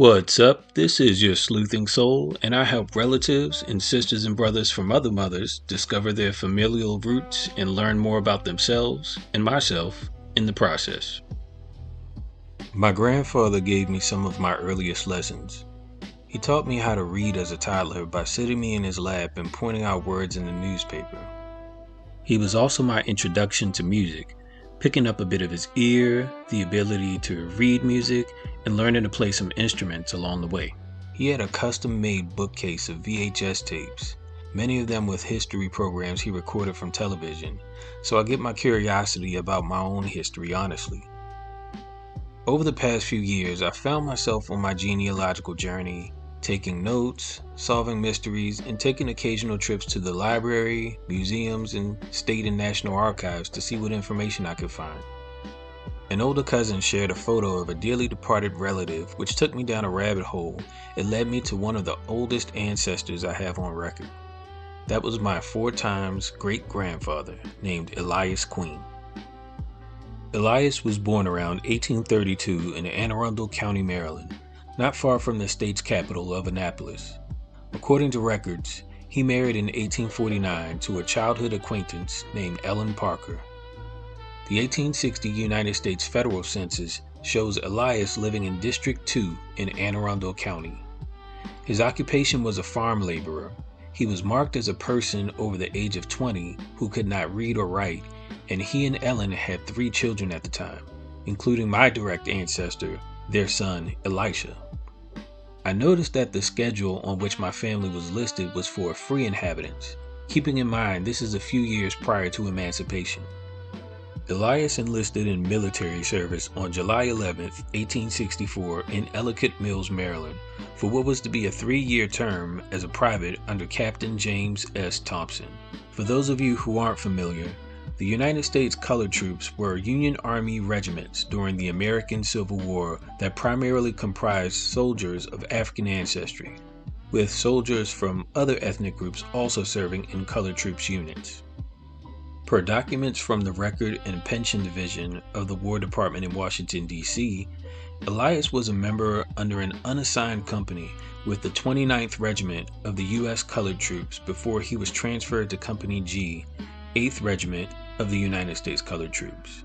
What's up? This is your sleuthing soul, and I help relatives and sisters and brothers from other mothers discover their familial roots and learn more about themselves and myself in the process. My grandfather gave me some of my earliest lessons. He taught me how to read as a toddler by sitting me in his lap and pointing out words in the newspaper. He was also my introduction to music, picking up a bit of his ear, the ability to read music, and learning to play some instruments along the way. He had a custom-made bookcase of VHS tapes, many of them with history programs he recorded from television, so I get my curiosity about my own history honestly. Over the past few years, I found myself on my genealogical journey, taking notes, solving mysteries, and taking occasional trips to the library, museums, and state and national archives to see what information I could find. An older cousin shared a photo of a dearly departed relative, which took me down a rabbit hole. It led me to one of the oldest ancestors I have on record. That was my 4 times great-grandfather, named Elias Queen. Elias was born around 1832 in Anne Arundel County, Maryland, not far from the state's capital of Annapolis. According to records, he married in 1849 to a childhood acquaintance named Ellen Parker. The 1860 United States Federal Census shows Elias living in District 2 in Anne Arundel County. His occupation was a farm laborer. He was marked as a person over the age of 20 who could not read or write, and he and Ellen had 3 children at the time, including my direct ancestor, their son, Elisha. I noticed that the schedule on which my family was listed was for free inhabitants, keeping in mind this is a few years prior to emancipation. Elias enlisted in military service on July 11, 1864 in Ellicott Mills, Maryland, for what was to be a 3-year term as a private under Captain James S. Thompson. For those of you who aren't familiar, the United States Colored Troops were Union Army regiments during the American Civil War that primarily comprised soldiers of African ancestry, with soldiers from other ethnic groups also serving in Colored Troops units. Per documents from the Record and Pension Division of the War Department in Washington, D.C., Elias was a member under an unassigned company with the 29th Regiment of the U.S. Colored Troops before he was transferred to Company G, 8th Regiment of the United States Colored Troops.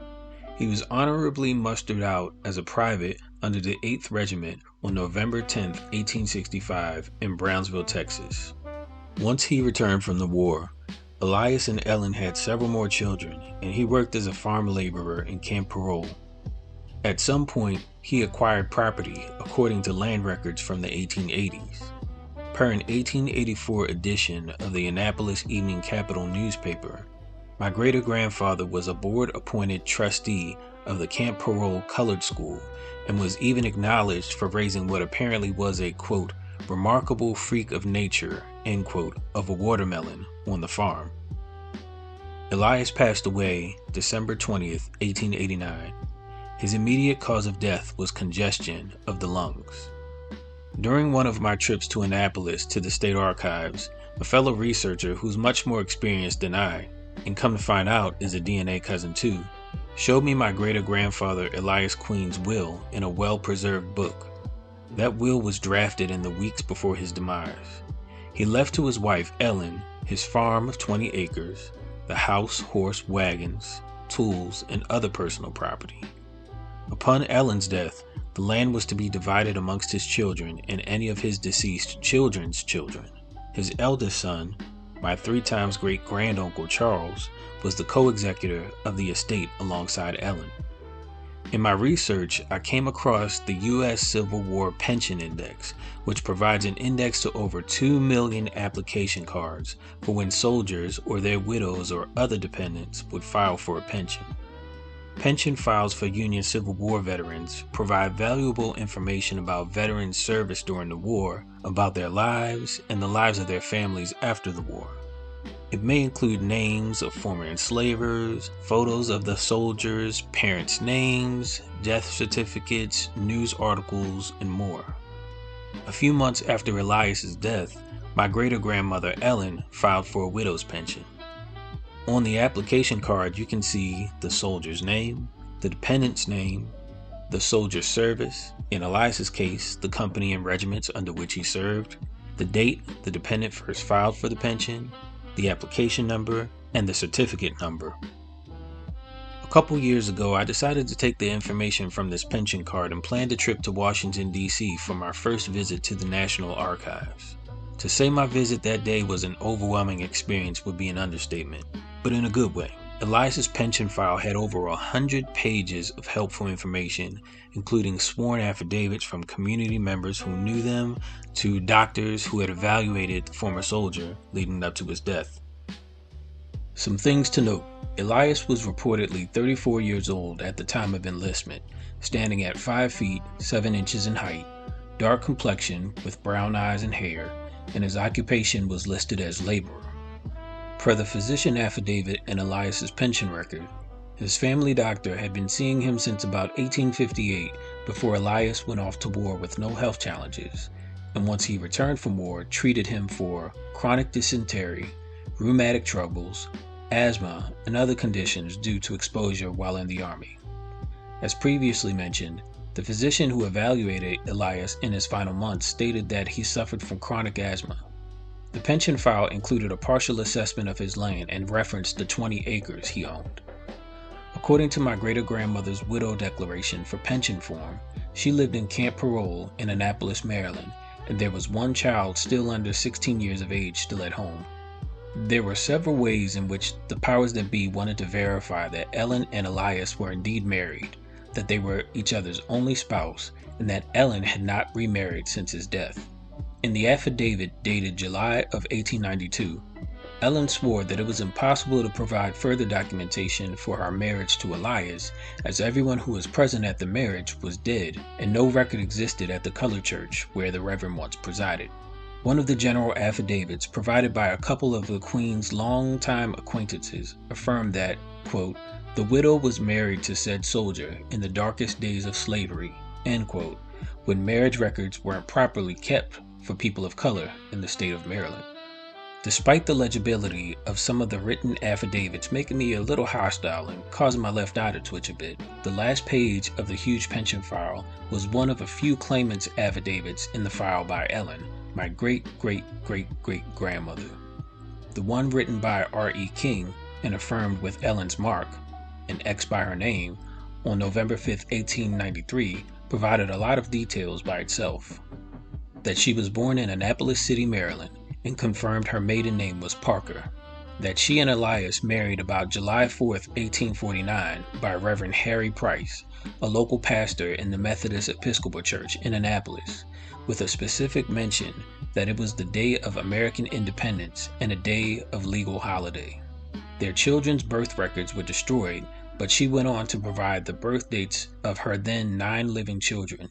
He was honorably mustered out as a private under the 8th Regiment on November 10, 1865 in Brownsville, Texas. Once he returned from the war, Elias and Ellen had several more children, and he worked as a farm laborer in Camp Parole. At some point, he acquired property according to land records from the 1880s. Per an 1884 edition of the Annapolis Evening Capital newspaper, my great-grandfather was a board-appointed trustee of the Camp Parole Colored School and was even acknowledged for raising what apparently was a, quote, remarkable freak of nature, end quote, of a watermelon on the farm. Elias passed away December 20th, 1889. His immediate cause of death was congestion of the lungs. During one of my trips to Annapolis to the state archives, a fellow researcher who's much more experienced than I, and come to find out is a DNA cousin too, showed me my great-grandfather Elias Queen's will in a well-preserved book. That will was drafted in the weeks before his demise. He left to his wife Ellen his farm of 20 acres, the house, horse, wagons, tools, and other personal property. Upon Ellen's death, the land was to be divided amongst his children and any of his deceased children's children. His eldest son, my 3 times great-granduncle Charles, was the co-executor of the estate alongside Ellen. In my research, I came across the U.S. Civil War Pension Index, which provides an index to over 2 million application cards for when soldiers or their widows or other dependents would file for a pension. Pension files for Union Civil War veterans provide valuable information about veterans' service during the war, about their lives, and the lives of their families after the war. It may include names of former enslavers, photos of the soldiers, parents' names, death certificates, news articles, and more. A few months after Elias's death, my great-grandmother Ellen filed for a widow's pension. On the application card, you can see the soldier's name, the dependent's name, the soldier's service, in Elias's case, the company and regiments under which he served, the date the dependent first filed for the pension, the application number, and the certificate number. A couple years ago, I decided to take the information from this pension card and planned a trip to Washington, D.C. for my first visit to the National Archives. To say my visit that day was an overwhelming experience would be an understatement, but in a good way. Elias's pension file had over 100 pages of helpful information, including sworn affidavits from community members who knew them to doctors who had evaluated the former soldier leading up to his death. Some things to note. Elias was reportedly 34 years old at the time of enlistment, standing at 5 feet 7 inches in height, dark complexion with brown eyes and hair, and his occupation was listed as laborer. Per the physician affidavit in Elias's pension record, his family doctor had been seeing him since about 1858 before Elias went off to war with no health challenges, and once he returned from war, treated him for chronic dysentery, rheumatic troubles, asthma, and other conditions due to exposure while in the Army. As previously mentioned, the physician who evaluated Elias in his final months stated that he suffered from chronic asthma. The pension file included a partial assessment of his land and referenced the 20 acres he owned. According to my great-grandmother's widow declaration for pension form, she lived in Camp Parole in Annapolis, Maryland, and there was one child still under 16 years of age still at home. There were several ways in which the powers that be wanted to verify that Ellen and Elias were indeed married, that they were each other's only spouse, and that Ellen had not remarried since his death. In the affidavit dated July of 1892, Ellen swore that it was impossible to provide further documentation for her marriage to Elias, as everyone who was present at the marriage was dead, and no record existed at the colored church where the Reverend once presided. One of the general affidavits provided by a couple of the Queen's longtime acquaintances affirmed that, quote, the widow was married to said soldier in the darkest days of slavery, end quote, when marriage records weren't properly kept for people of color in the state of Maryland. Despite the legibility of some of the written affidavits making me a little hostile and causing my left eye to twitch a bit, the last page of the huge pension file was one of a few claimants' affidavits in the file by Ellen, my great-great-great-great-grandmother. The one written by R.E. King and affirmed with Ellen's mark, an X by her name, on November 5, 1893, provided a lot of details by itself. That she was born in Annapolis City, Maryland, and confirmed her maiden name was Parker. That she and Elias married about July 4, 1849, by Reverend Harry Price, a local pastor in the Methodist Episcopal Church in Annapolis, with a specific mention that it was the day of American independence and a day of legal holiday. Their children's birth records were destroyed, but she went on to provide the birth dates of her then 9 living children.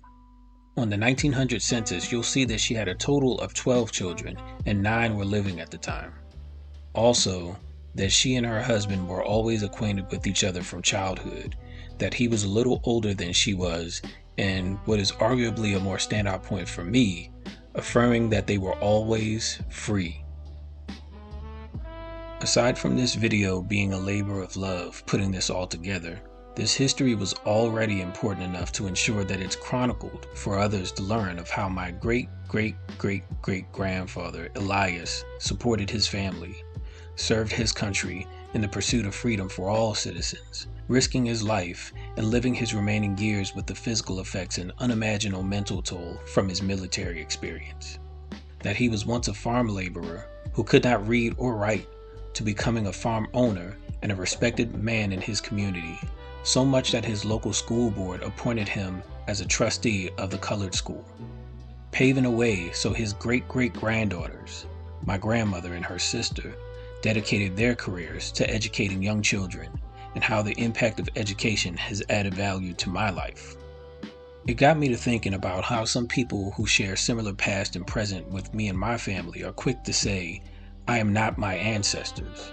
On the 1900 census, you'll see that she had a total of 12 children, and 9 were living at the time. Also, that she and her husband were always acquainted with each other from childhood, that he was a little older than she was, and what is arguably a more standout point for me, affirming that they were always free. Aside from this video being a labor of love putting this all together, this history was already important enough to ensure that it's chronicled for others to learn of how my great-great-great-great-grandfather Elias supported his family, served his country in the pursuit of freedom for all citizens, risking his life and living his remaining years with the physical effects and unimaginable mental toll from his military experience. That he was once a farm laborer who could not read or write, to becoming a farm owner and a respected man in his community, so much that his local school board appointed him as a trustee of the colored school, paving a way so his great-great-granddaughters, my grandmother and her sister, dedicated their careers to educating young children, and how the impact of education has added value to my life. It got me to thinking about how some people who share similar past and present with me and my family are quick to say, I am not my ancestors.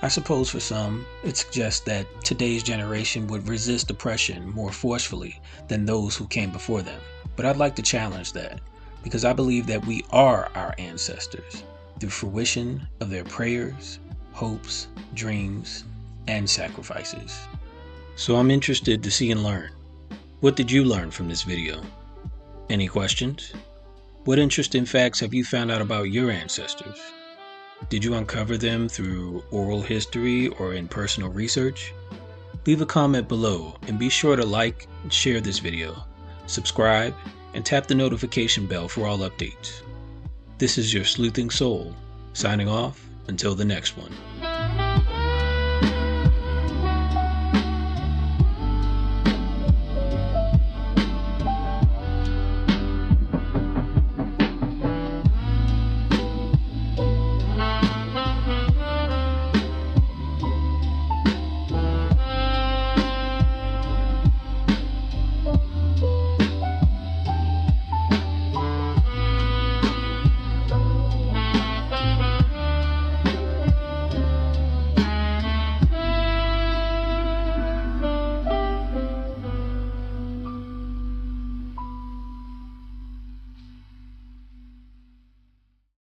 I suppose for some, it suggests that today's generation would resist oppression more forcefully than those who came before them. But I'd like to challenge that, because I believe that we are our ancestors through fruition of their prayers, hopes, dreams, and sacrifices. So I'm interested to see and learn. What did you learn from this video? Any questions? What interesting facts have you found out about your ancestors? Did you uncover them through oral history or in personal research? Leave a comment below and be sure to like and share this video, subscribe, and tap the notification bell for all updates. This is your Sleuthing Soul, signing off until the next one.